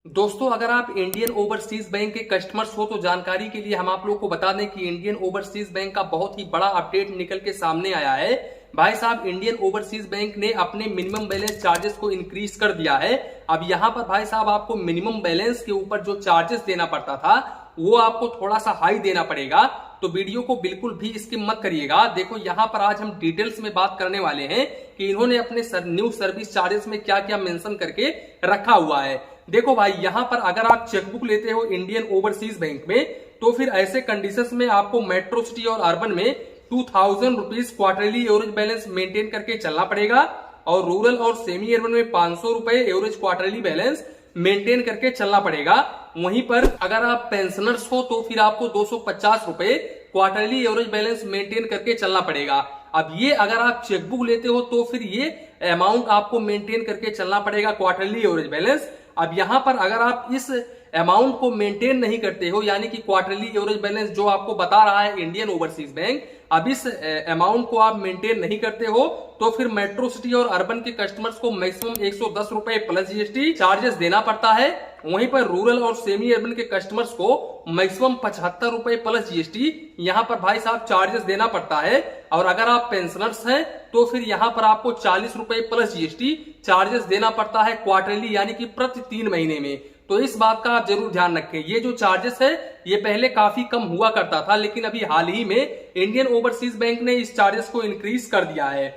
दोस्तों, अगर आप इंडियन ओवरसीज बैंक के कस्टमर्स हो तो जानकारी के लिए हम आप लोगों को बता दें कि इंडियन ओवरसीज बैंक का बहुत ही बड़ा अपडेट निकल के सामने आया है। भाई साहब, इंडियन ओवरसीज बैंक ने अपने मिनिमम बैलेंस चार्जेस को इंक्रीज कर दिया है। अब यहाँ पर भाई साहब आपको मिनिमम बैलेंस के ऊपर जो चार्जेस देना पड़ता था वो आपको थोड़ा सा हाई देना पड़ेगा। तो वीडियो को बिल्कुल भी स्किप मत करिएगा। देखो, यहाँ पर आज हम डिटेल्स में बात करने वाले हैं कि इन्होंने अपने न्यू सर्विस चार्जेस में क्या क्या मेंशन करके रखा हुआ है। देखो भाई, यहाँ पर अगर आप चेकबुक लेते हो इंडियन ओवरसीज बैंक में तो फिर ऐसे कंडीशंस में आपको मेट्रो सिटी और अर्बन में 2000 rupees quarterly average balance maintain करके चलना पड़ेगा और रूरल और सेमी अर्बन में 500 रुपए एवरेज क्वार्टरली बैलेंस मेंटेन करके चलना पड़ेगा। वहीं पर अगर आप पेंशनर्स हो तो फिर आपको 250 रुपए क्वार्टरली एवरेज बैलेंस मेंटेन करके चलना पड़ेगा। अब ये अगर आप चेकबुक लेते हो तो फिर ये अमाउंट आपको मेंटेन करके चलना पड़ेगा क्वार्टरली एवरेज बैलेंस। अब यहाँ पर अगर आप इस अमाउंट को मेंटेन नहीं करते हो, यानी कि क्वार्टरली एवरेज बैलेंस जो आपको बता रहा है इंडियन ओवरसीज बैंक, अब इस अमाउंट को आप मेंटेन नहीं करते हो तो फिर मेट्रो सिटी और अर्बन के कस्टमर्स को मैक्सिमम 110 रुपए प्लस जीएसटी चार्जेस देना पड़ता है। वहीं पर रूरल और सेमी अर्बन के कस्टमर्स को मैक्सिमम 75 रुपए प्लस जीएसटी यहाँ पर भाई साहब चार्जेस देना पड़ता है। और अगर आप पेंशनर्स हैं तो फिर यहाँ पर आपको 40 रुपए प्लस जीएसटी चार्जेस देना पड़ता है क्वार्टरली, यानी कि प्रति 3 महीने में। तो इस बात का आप जरूर ध्यान रखें। ये जो चार्जेस है ये पहले काफी कम हुआ करता था, लेकिन अभी हाल ही में इंडियन ओवरसीज बैंक ने इस चार्जेस को इंक्रीज कर दिया है।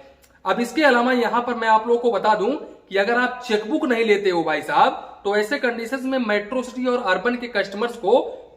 अब इसके अलावा यहाँ पर मैं आप लोगों को बता दूं कि अगर आप चेकबुक नहीं लेते हो भाई साहब तो ऐसे कंडीशंस में मेट्रो सिटी और अर्बन के कस्टमर्स को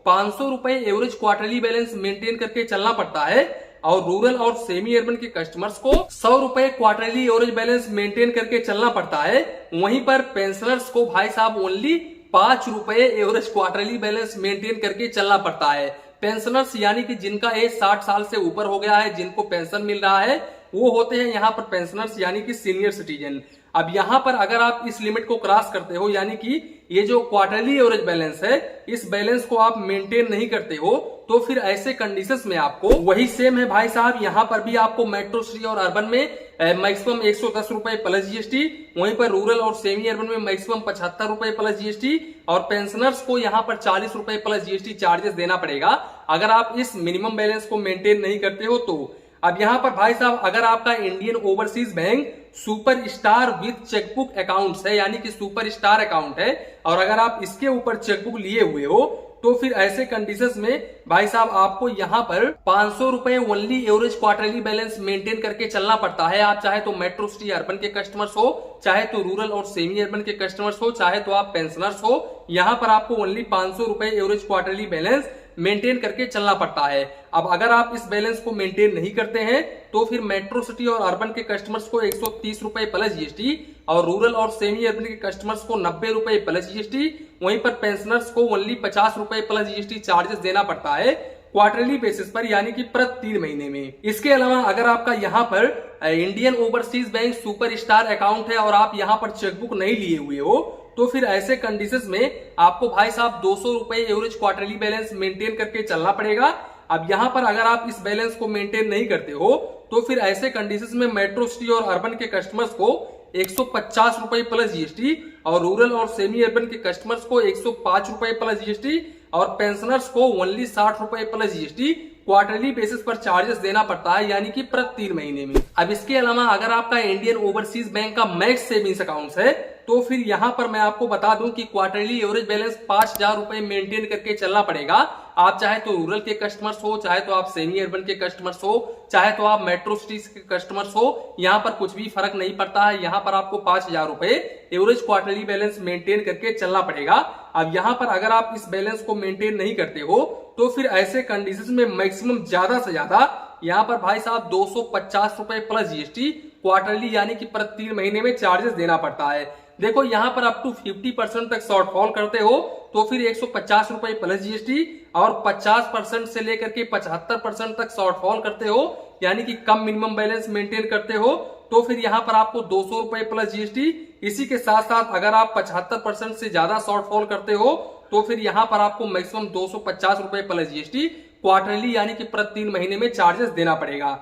500 रुपए एवरेज क्वार्टरली बैलेंस मेंटेन करके चलना पड़ता है और रूरल और सेमी अर्बन के कस्टमर्स को 100 रुपए क्वार्टरली एवरेज बैलेंस मेंटेन करके चलना पड़ता है। वहीं पर पेंशनर्स को भाई साहब ओनली 5 रुपए एवरेज क्वार्टरली बैलेंस मेंटेन करके चलना पड़ता है। पेंशनर्स यानी कि जिनका एज 60 साल से ऊपर हो गया है, जिनको पेंशन मिल रहा है, वो होते हैं यहाँ पर पेंशनर्स यानी कि सीनियर सिटीजन। अब यहाँ पर अगर आप इस लिमिट को क्रॉस करते हो, यानी कि ये जो क्वार्टरली एवरेज बैलेंस है इस बैलेंस को आप मेंटेन नहीं करते हो तो फिर ऐसे कंडीशंस में आपको वही सेम है भाई साहब, यहाँ पर भी आपको मेट्रो सिटी और अर्बन में मैक्सिमम 110 रुपए प्लस जीएसटी, वहीं पर रूरल और सेमी अर्बन में मैक्सिमम 75 रुपए प्लस जीएसटी और पेंशनर्स को यहाँ पर 40 रुपए प्लस जीएसटी चार्जेस देना पड़ेगा अगर आप इस मिनिमम बैलेंस को मेंटेन नहीं करते हो तो। अब यहाँ पर भाई साहब अगर आपका Indian overseas bank super star with chequebook account है, यानी कि सुपर स्टार अकाउंट है, और अगर आप इसके ऊपर चेकबुक लिए हुए हो तो फिर ऐसे कंडीशंस में भाई साहब आपको यहाँ पर 500 रुपए only average quarterly balance maintain करके चलना पड़ता है। आप चाहे तो मेट्रो सिटी अर्बन के कस्टमर्स हो, चाहे तो रूरल और सेमी अर्बन के कस्टमर्स हो, चाहे तो आप पेंशनर्स हो, यहाँ पर आपको ओनली 500 रुपए एवरेज क्वार्टरली बैलेंस मेंटेन करके चलना पड़ता है। अब अगर आप इस बैलेंस को मेंटेन नहीं करते हैं तो फिर मेट्रो सिटी और अर्बन के कस्टमर्स को 130 रुपए प्लस जीएसटी और रूरल और सेमी अर्बन के कस्टमर्स को 90 रुपए प्लस जीएसटी, वहीं पर पेंशनर्स को ओनली 50 रुपए प्लस जीएसटी चार्जेस देना पड़ता है क्वार्टरली बेसिस पर, यानी कि प्रति 3 महीने में। इसके अलावा अगर आपका यहाँ पर Indian overseas bank super star account है और आप यहाँ पर चेकबुक नहीं लिए हुए हो तो फिर ऐसे कंडीशंस में आपको भाई साहब 200 रुपए एवरेज क्वार्टरली बैलेंस मेंटेन करके चलना पड़ेगा। अब यहाँ पर अगर आप इस बैलेंस को मेंटेन नहीं करते हो तो फिर ऐसे कंडीशंस में मेट्रो सिटी और अर्बन के कस्टमर्स को 150 रुपए प्लस जीएसटी और रूरल और सेमी अर्बन के कस्टमर्स को 105 रुपए प्लस जीएसटी और पेंशनर्स को ओनली 60 रुपए प्लस जीएसटी क्वार्टरली बेसिस पर चार्जेस देना पड़ता है, यानी कि प्रति 3 महीने में। अब इसके अलावा अगर आपका इंडियन ओवरसीज बैंक का मैक्स सेविंग्स अकाउंट है तो फिर यहाँ पर मैं आपको बता दूं कि क्वार्टरली एवरेज बैलेंस 5000 रुपए मेंटेन करके चलना पड़ेगा। आप चाहे तो रूरल के कस्टमर्स हो, चाहे तो आप सेमी अर्बन के कस्टमर्स हो, चाहे तो आप मेट्रो सिटीज के कस्टमर्स हो, यहाँ पर कुछ भी फर्क नहीं पड़ता है। यहाँ पर आपको 5000 रुपए एवरेज क्वार्टरली बैलेंस मेंटेन करके चलना पड़ेगा। अब यहाँ पर अगर आप इस बैलेंस को मेंटेन नहीं करते हो तो फिर ऐसे कंडीशंस में मैक्सिमम ज्यादा से ज्यादा यहाँ पर भाई साहब 250 रुपए प्लस जीएसटी क्वार्टरली, यानी कि प्रति 3 महीने में चार्जेस देना पड़ता है। देखो, यहाँ पर अप टू 50% तक शॉर्टफॉल करते हो तो फिर 150 रुपए प्लस जीएसटी और 50% से लेकर के 75% तक शॉर्टफॉल करते हो, यानी कि कम मिनिमम बैलेंस मेंटेन करते हो तो फिर यहाँ पर आपको 200 रुपए प्लस जीएसटी। इसी के साथ साथ अगर आप 75% से ज्यादा शॉर्टफॉल करते हो तो फिर यहाँ पर आपको मैक्सिमम 250 रुपए प्लस जीएसटी क्वार्टरली, यानी कि प्रति 3 महीने में चार्जेस देना पड़ेगा।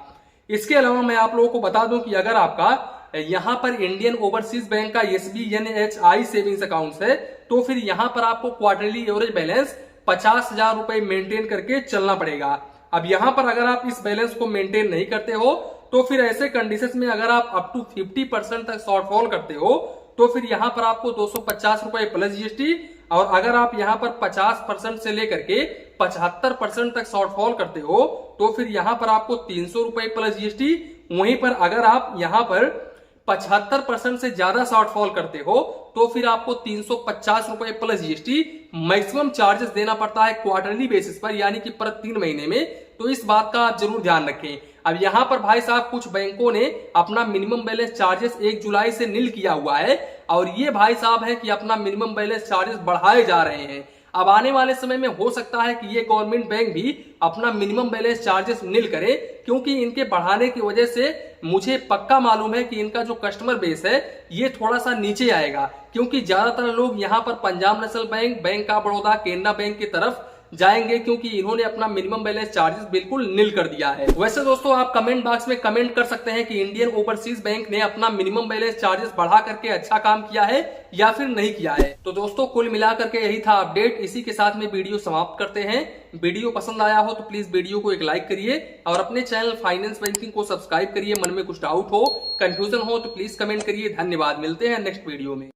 इसके अलावा मैं आप लोगों को बता दूं कि अगर आपका यहाँ पर इंडियन ओवरसीज बैंक का SBNHI सेविंग्स अकाउंट है तो फिर यहाँ पर आपको क्वार्टरली एवरेज बैलेंस 50,000 रुपए मेंटेन करके चलना पड़ेगा। अब यहाँ पर अगर आप इस बैलेंस को मेंटेन नहीं करते हो तो फिर ऐसे कंडीशंस में अगर आप अप टू 50% तक शॉर्टफॉल करते हो तो फिर यहाँ पर आपको 250 रुपए प्लस जीएसटी, और अगर आप यहाँ पर 50% से लेकर के 75% तक शॉर्टफॉल करते हो तो फिर यहाँ पर आपको 300 रुपए प्लस जीएसटी। वहीं पर अगर आप यहाँ पर 75% से ज्यादा शॉर्टफॉल करते हो तो फिर आपको 350 रुपए प्लस जीएसटी मैक्सिमम चार्जेस देना पड़ता है क्वार्टरली बेसिस पर, यानी कि प्रति 3 महीने में। तो इस बात का आप जरूर ध्यान रखें। अब यहाँ पर भाई साहब कुछ बैंकों ने अपना मिनिमम बैलेंस चार्जेस 1 जुलाई से नील किया हुआ है, और ये भाई साहब है कि अपना मिनिमम बैलेंस चार्जेस बढ़ाए जा रहे हैं। अब आने वाले समय में हो सकता है कि ये गवर्नमेंट बैंक भी अपना मिनिमम बैलेंस चार्जेस नील करे, क्योंकि इनके बढ़ाने की वजह से मुझे पक्का मालूम है कि इनका जो कस्टमर बेस है ये थोड़ा सा नीचे आएगा, क्योंकि ज्यादातर लोग यहाँ पर Punjab national bank, bank of Baroda, Canara bank की तरफ जाएंगे, क्योंकि इन्होंने अपना मिनिमम बैलेंस चार्जेस बिल्कुल नील कर दिया है। वैसे दोस्तों आप कमेंट बॉक्स में कमेंट कर सकते हैं कि इंडियन ओवरसीज बैंक ने अपना मिनिमम बैलेंस चार्जेस बढ़ा करके अच्छा काम किया है या फिर नहीं किया है। तो दोस्तों कुल मिलाकर के यही था अपडेट। इसी के साथ में वीडियो समाप्त करते हैं। वीडियो पसंद आया हो तो प्लीज वीडियो को एक लाइक करिए और अपने चैनल फाइनेंस बैंकिंग को सब्सक्राइब करिए। मन में कुछ डाउट हो, कंफ्यूजन हो तो प्लीज कमेंट करिए। धन्यवाद, मिलते हैं नेक्स्ट वीडियो में।